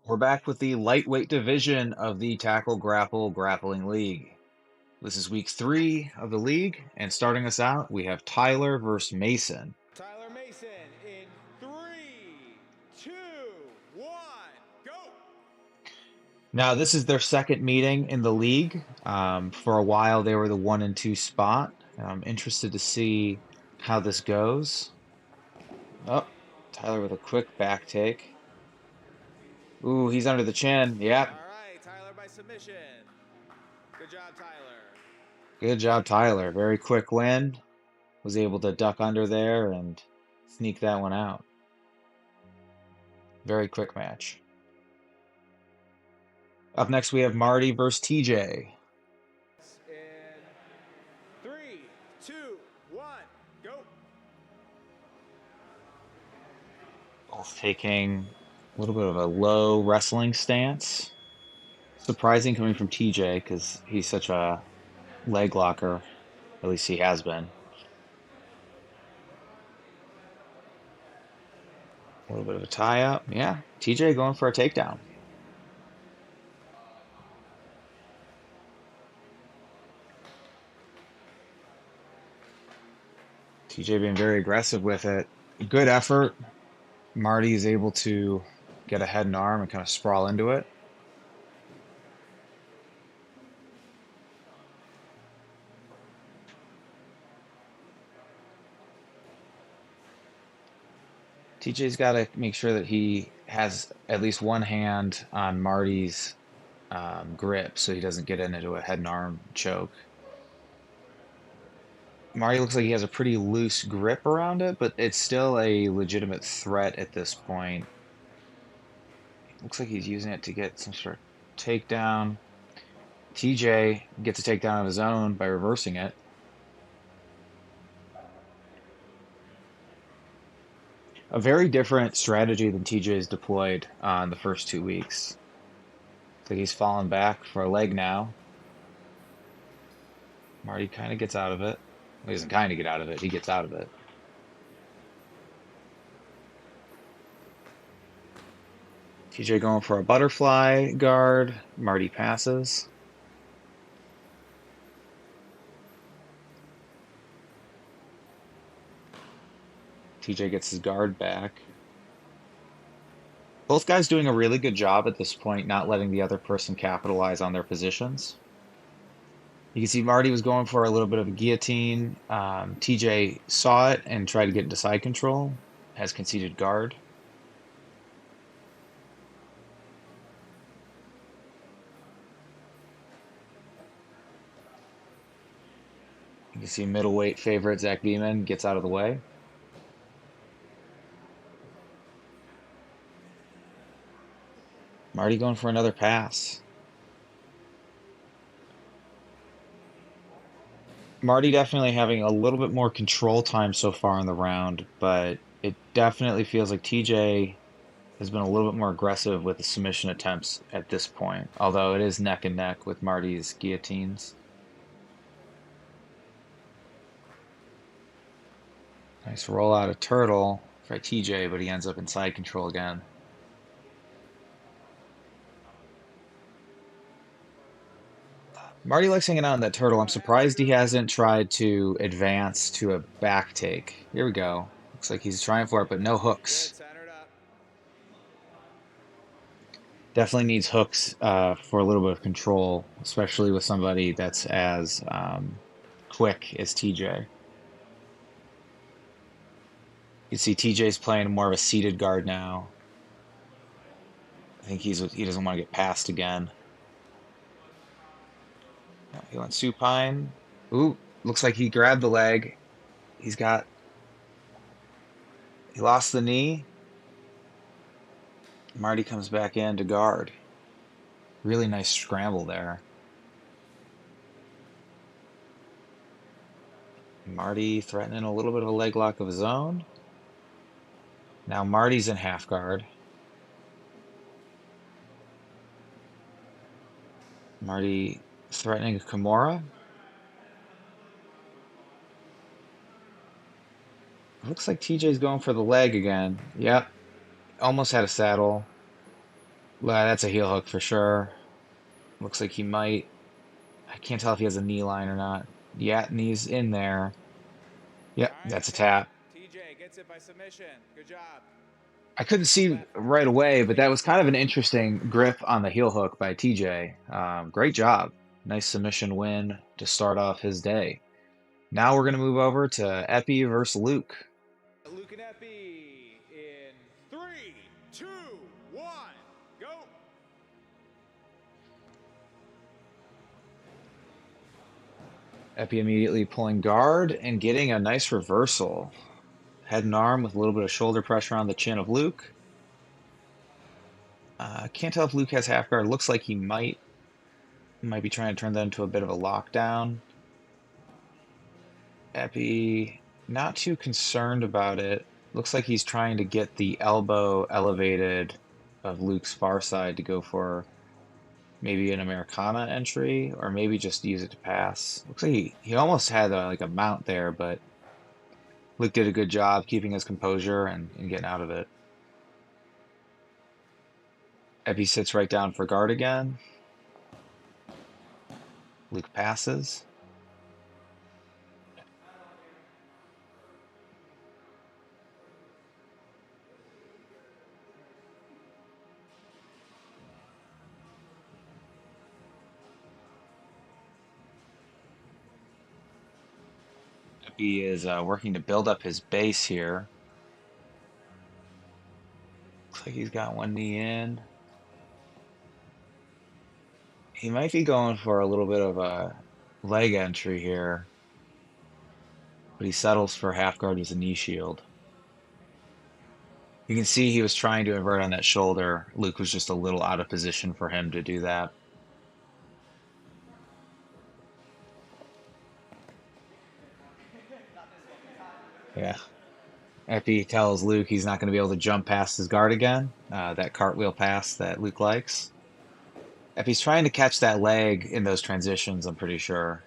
We're back with the lightweight division of the Tackle Grapple Grappling League. This is week 3 of the league, and starting us out, we have Tyler versus Mason. Tyler Mason in 3, 2, 1, go! Now, this is their second meeting in the league. For a while, they were the 1 and 2 spot. I'm interested to see how this goes. Oh, Tyler with a quick back take. Ooh, he's under the chin. Yep. All right, Tyler by submission. Good job, Tyler. Good job, Tyler. Very quick win. Was able to duck under there and sneak that one out. Very quick match. Up next, we have Marty versus TJ. In 3, 2, 1, go! Both taking a little bit of a low wrestling stance. Surprising coming from TJ because he's such a leg locker. At least he has been. A little bit of a tie up. Yeah, TJ going for a takedown. TJ being very aggressive with it. Good effort. Marty is able to get a head and arm and kind of sprawl into it. TJ's got to make sure that he has at least one hand on Marty's grip so he doesn't get into a head and arm choke. Marty looks like he has a pretty loose grip around it, but it's still a legitimate threat at this point. Looks like he's using it to get some sort of takedown. TJ gets a takedown of his own by reversing it. A very different strategy than TJ's deployed on the first 2 weeks. Looks like he's fallen back for a leg now. Marty kind of gets out of it. Well, he doesn't kind of get out of it, he gets out of it. TJ going for a butterfly guard. Marty passes. TJ gets his guard back. Both guys doing a really good job at this point, not letting the other person capitalize on their positions. You can see Marty was going for a little bit of a guillotine. TJ saw it and tried to get into side control, has conceded guard. You can see middleweight favorite Zach Beeman gets out of the way. Marty going for another pass. Marty definitely having a little bit more control time so far in the round, but it definitely feels like TJ has been a little bit more aggressive with the submission attempts at this point, although it is neck and neck with Marty's guillotines. Nice roll out of turtle for TJ, but he ends up in side control again. Marty likes hanging out in that turtle. I'm surprised he hasn't tried to advance to a back take. Here we go. Looks like he's trying for it, but no hooks. Good, centered up. Definitely needs hooks for a little bit of control, especially with somebody that's as quick as TJ. You see TJ's playing more of a seated guard now. I think he doesn't want to get passed again. He went supine. Ooh, looks like he grabbed the leg. He lost the knee. Marty comes back in to guard. Really nice scramble there. Marty threatening a little bit of a leg lock of his own. Now Marty's in half guard. Marty threatening a Kimura. Looks like TJ's going for the leg again. Yep. Almost had a saddle. That's a heel hook for sure. Looks like he might. I can't tell if he has a knee line or not. Yeah, knee's in there. Yep, All right, that's a tap. tap. TJ gets it by submission. Good job. I couldn't see Left. right away, but that was kind of an interesting grip on the heel hook by TJ. Great job. Nice submission win to start off his day. Now we're going to move over to Epi versus Luke. Luke and Epi in 3, 2, 1, go. Epi immediately pulling guard and getting a nice reversal. Head and arm with a little bit of shoulder pressure on the chin of Luke. Can't tell if Luke has half guard. Looks like he might be trying to turn that into a bit of a lockdown. Epi, not too concerned about it. Looks like he's trying to get the elbow elevated of Luke's far side to go for maybe an Americana entry, or maybe just use it to pass. Looks like he almost had like a mount there, but Luke did a good job keeping his composure and getting out of it. Epi sits right down for guard again. Luke passes. Epi is working to build up his base here. Looks like he's got one knee in. He might be going for a little bit of a leg entry here, but he settles for half guard with a knee shield. You can see he was trying to invert on that shoulder. Luke was just a little out of position for him to do that. Yeah. Epi tells Luke he's not going to be able to jump past his guard again. That cartwheel pass that Luke likes. Epi's trying to catch that leg in those transitions, I'm pretty sure.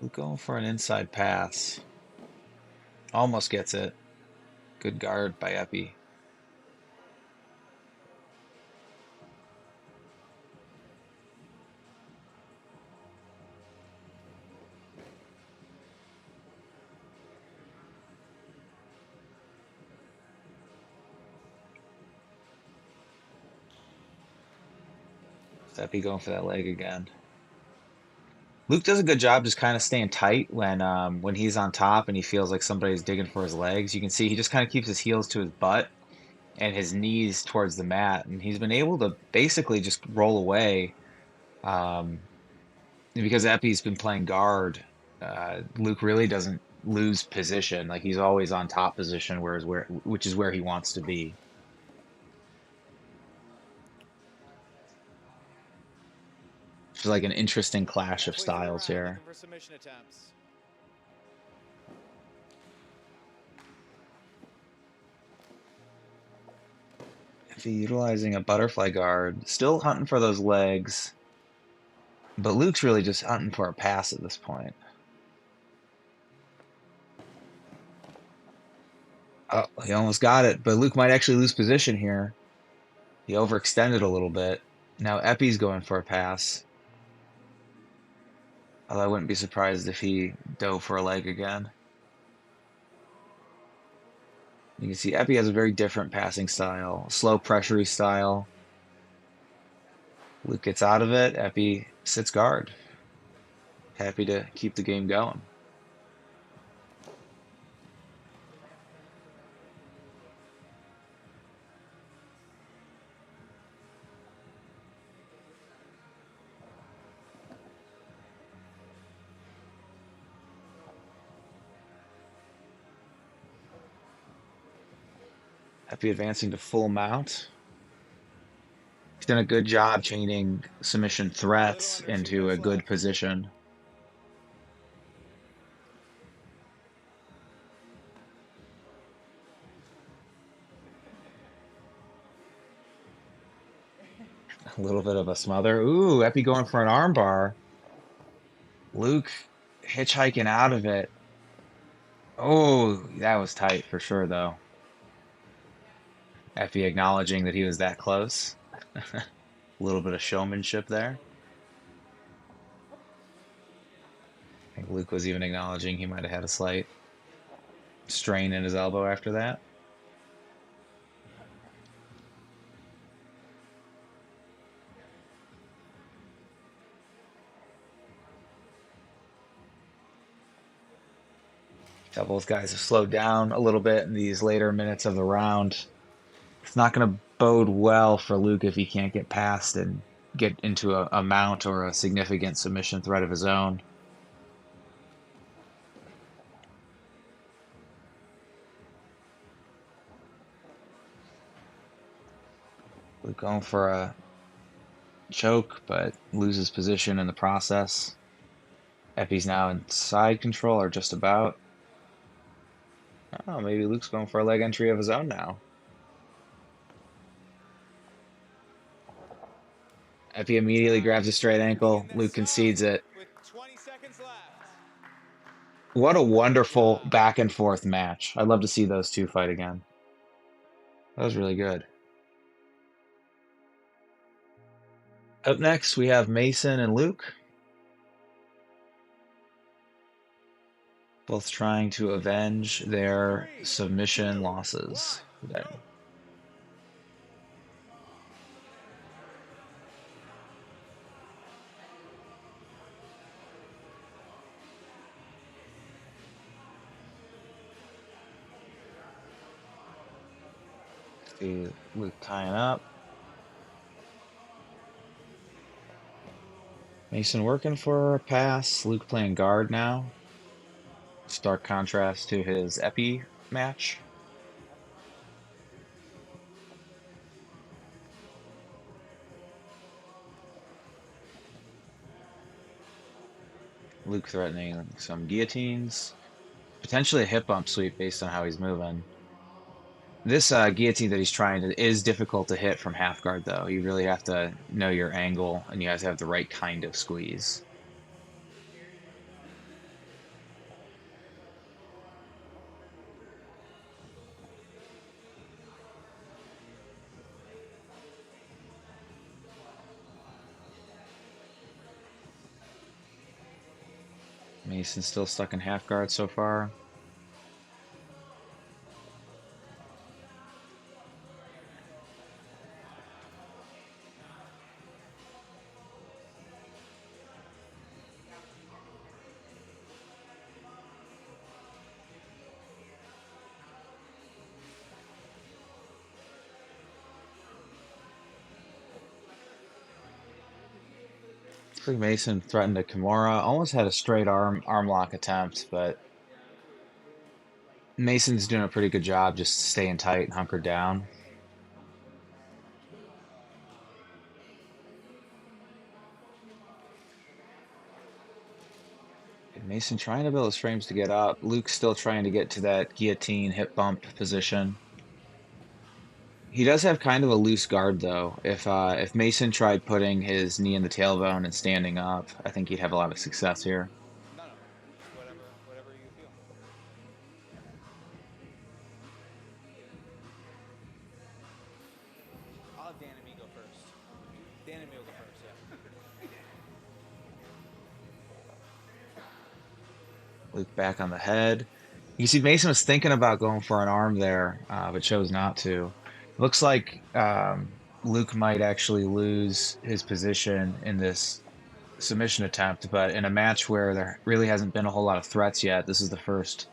Luke going for an inside pass. Almost gets it. Good guard by Epi. Epi going for that leg again. Luke does a good job just kind of staying tight when he's on top and he feels like somebody's digging for his legs. You can see he just kind of keeps his heels to his butt and his knees towards the mat, and he's been able to basically just roll away. Um, because Epi's been playing guard, Luke really doesn't lose position. Like he's always on top position, which is where he wants to be. It's like an interesting clash of Halfway through the styles round, looking here. for submission attempts. Epi utilizing a butterfly guard, still hunting for those legs, but Luke's really just hunting for a pass at this point. Oh, he almost got it, but Luke might actually lose position here. He overextended a little bit. Now Epi's going for a pass. Although I wouldn't be surprised if he dove for a leg again. You can see Epi has a very different passing style, slow pressury style. Luke gets out of it. Epi sits guard. Happy to keep the game going. Epi advancing to full mount. He's done a good job chaining submission A little threats under 2 into a minutes good left. position. A little bit of a smother. Ooh, Epi going for an armbar. Luke hitchhiking out of it. Oh, that was tight for sure, though. Effie acknowledging that he was that close. A little bit of showmanship there. I think Luke was even acknowledging he might have had a slight strain in his elbow after that. So both guys have slowed down a little bit in these later minutes of the round. It's not going to bode well for Luke if he can't get past and get into a mount or a significant submission threat of his own. Luke going for a choke, but loses position in the process. Epi's now in side control, or just about. Oh, maybe Luke's going for a leg entry of his own now. Epi immediately grabs a straight ankle. Luke concedes it. With 20 seconds left. What a Good wonderful job. back and forth match. I'd love to see those two fight again. That was really good. Up next, we have Mason and Luke, both trying to avenge their 3, 2, submission 1, losses today. go. See Luke tying up. Mason working for a pass. Luke playing guard now. Stark contrast to his Epi match. Luke threatening some guillotines. Potentially a hip bump sweep based on how he's moving. This guillotine that he's trying to is difficult to hit from half guard, though. You really have to know your angle, and you have to have the right kind of squeeze. Mason's still stuck in half guard so far. Looks like Mason threatened a Kimura, almost had a straight arm lock attempt, but Mason's doing a pretty good job just staying tight and hunkered down. Mason trying to build his frames to get up. Luke's still trying to get to that guillotine hip bump position. He does have kind of a loose guard though. If Mason tried putting his knee in the tailbone and standing up, I think he'd have a lot of success here. No, no. Just whatever you feel. I'll have Dan and me go first. Dan and me will go first, yeah. Luke back on the head. You see, Mason was thinking about going for an arm there, but chose not to. Looks like Luke might actually lose his position in this submission attempt, but in a match where there really hasn't been a whole lot of threats yet, this is the first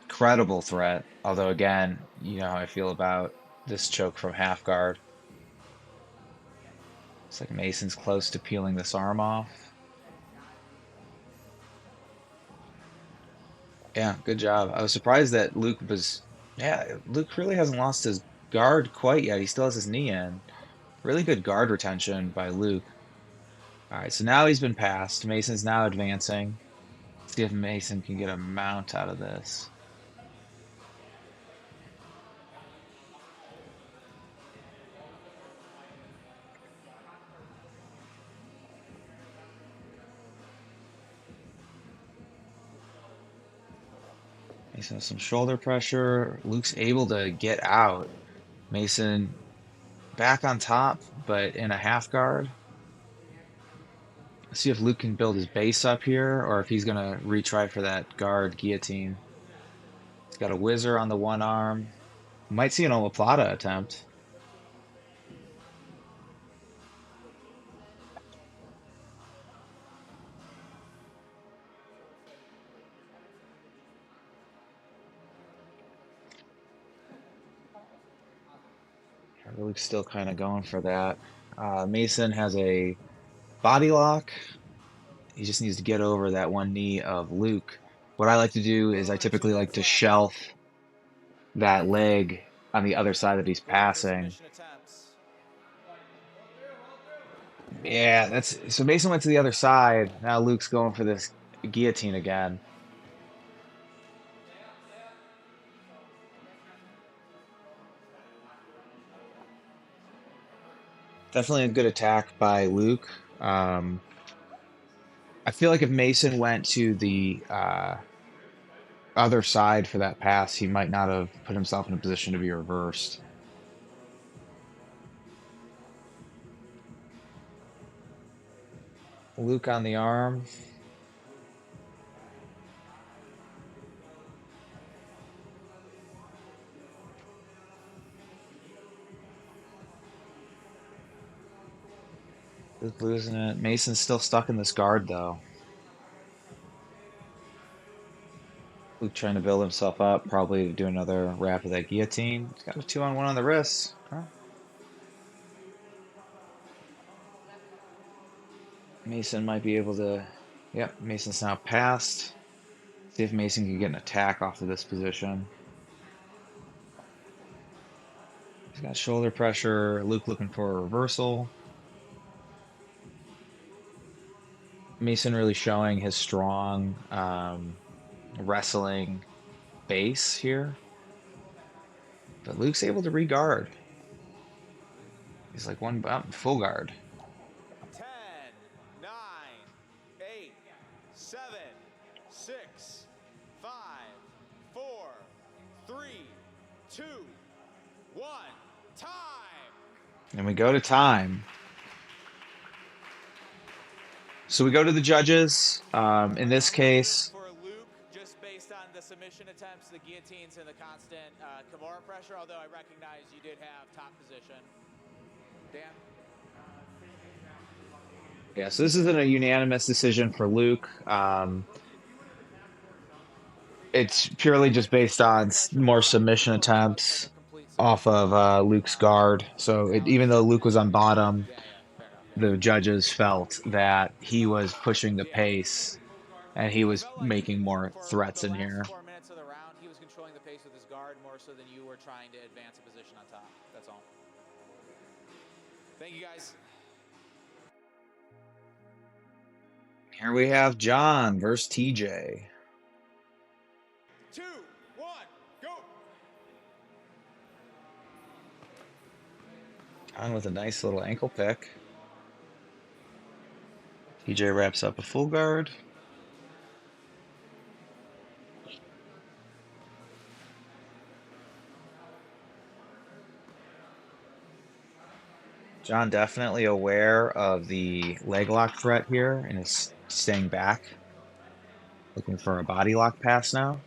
credible threat. Although, again, you know how I feel about this choke from half guard. It's like Mason's close to peeling this arm off. Yeah, good job. I was surprised that Luke was. Yeah, Luke really hasn't lost his guard quite yet. He still has his knee in. Really good guard retention by Luke. All right, so now he's been passed. Mason's now advancing. See if Mason can get a mount out of this. Mason has some shoulder pressure. Luke's able to get out. Mason back on top, but in a half guard. Let's see if Luke can build his base up here or if he's going to retry for that guard guillotine. He's got a whizzer on the one arm. Might see an omoplata attempt. Luke's still kind of going for that. Mason has a body lock. He just needs to get over that one knee of Luke. What I like to do is I typically like to shelf that leg on the other side that he's Ready for passing. submission attempts. Yeah, that's so Mason went to the other side. Now Luke's going for this guillotine again. Definitely a good attack by Luke. I feel like if Mason went to the other side for that pass, he might not have put himself in a position to be reversed. Luke on the arm. Luke losing it. Mason's still stuck in this guard though. Luke trying to build himself up, probably do another wrap of that guillotine. He's got a 2-on-1 on the wrist. Huh? Mason might be able to. Yep, Mason's now passed. See if Mason can get an attack off of this position. He's got shoulder pressure. Luke looking for a reversal. Mason really showing his strong wrestling base here. But Luke's able to re-guard. He's like one full guard. 10, 9, 8, 7, 6, 5, 4, 3, 2, 1. Time! And we go to time. So we go to the judges. In this case, For Luke, just based on the submission attempts, the guillotines, and the constant Kimura pressure, although I recognize you did have top position. Dan? yeah, so this isn't a unanimous decision for Luke. It's purely just based on more submission attempts off of Luke's guard. So even though Luke was on bottom, the judges felt that he was pushing the pace and he was Felt like making more for threats the in last here. 4 minutes of the round, he was controlling the pace with his guard more so than you were trying to advance a position on top. That's all. Thank you, guys. Here we have John versus TJ. 2, 1, go! John with a nice little ankle pick. TJ wraps up a full guard. John definitely aware of the leg lock threat here and is staying back, looking for a body lock pass now.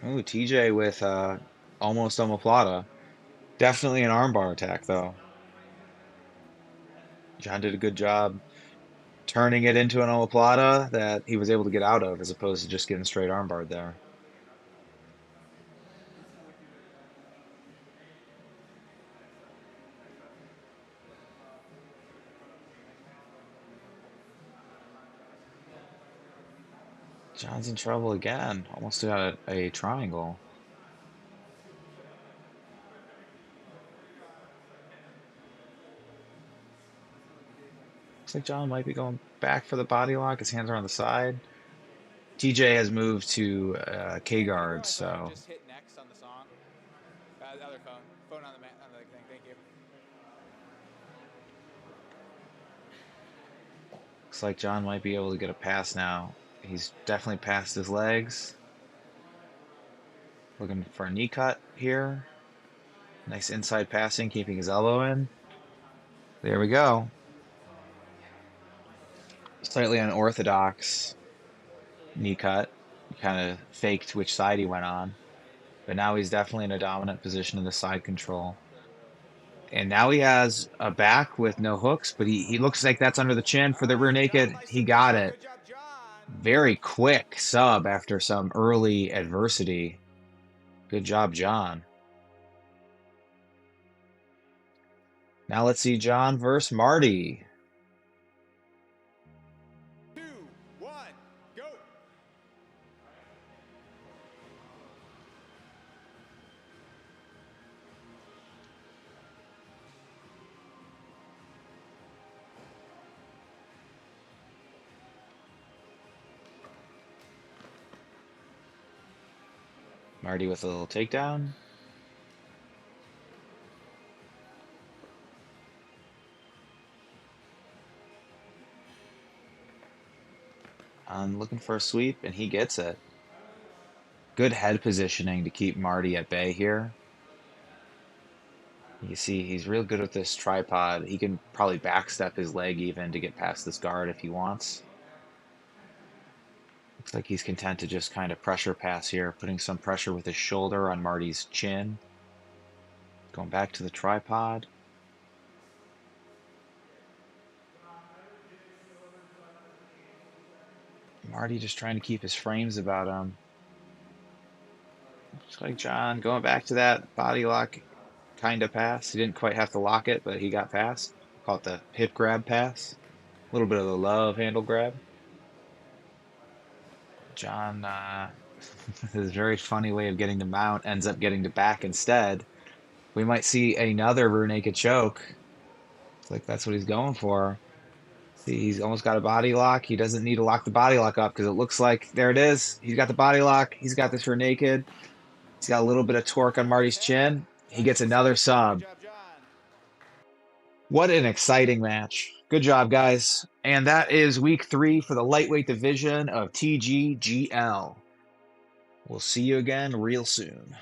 Ooh, TJ with almost omoplata. Definitely an armbar attack though. John did a good job turning it into an omoplata that he was able to get out of as opposed to just getting straight armbarred there. John's in trouble again. Almost got a triangle. Looks like John might be going back for the body lock. His hands are on the side. TJ has moved to K guard, I thought I so just hit next on the song. The other phone. Phone on the mat, on the thing. Thank you. Looks like John might be able to get a pass now. He's definitely past his legs. Looking for a knee cut here. Nice inside passing, keeping his elbow in. There we go. Slightly unorthodox knee cut. Kind of faked which side he went on. But now he's definitely in a dominant position in the side control. And now he has a back with no hooks, but he looks like that's under the chin for the rear naked. He got it. Good job, John. Very quick sub after some early adversity. Good job, John. Now let's see John versus Marty. 2, 1, go. Marty with a little takedown. I'm looking for a sweep, and he gets it. Good head positioning to keep Marty at bay here. You see, he's real good with this tripod. He can probably backstep his leg even to get past this guard if he wants. Looks like he's content to just kind of pressure pass here, putting some pressure with his shoulder on Marty's chin. Going back to the tripod. Marty just trying to keep his frames about him. Looks like John going back to that body lock kind of pass. He didn't quite have to lock it, but he got past. Call it the hip grab pass. A little bit of the love handle grab. John, his very funny way of getting to mount ends up getting to back instead. We might see another rear naked choke. It's like that's what he's going for. See, he's almost got a body lock. He doesn't need to lock the body lock up because it looks like there it is. He's got the body lock. He's got this rear naked. He's got a little bit of torque on Marty's chin. He gets another sub. Good job, John. What an exciting match. Good job, guys. And that is week 3 for the lightweight division of TGGL. We'll see you again real soon.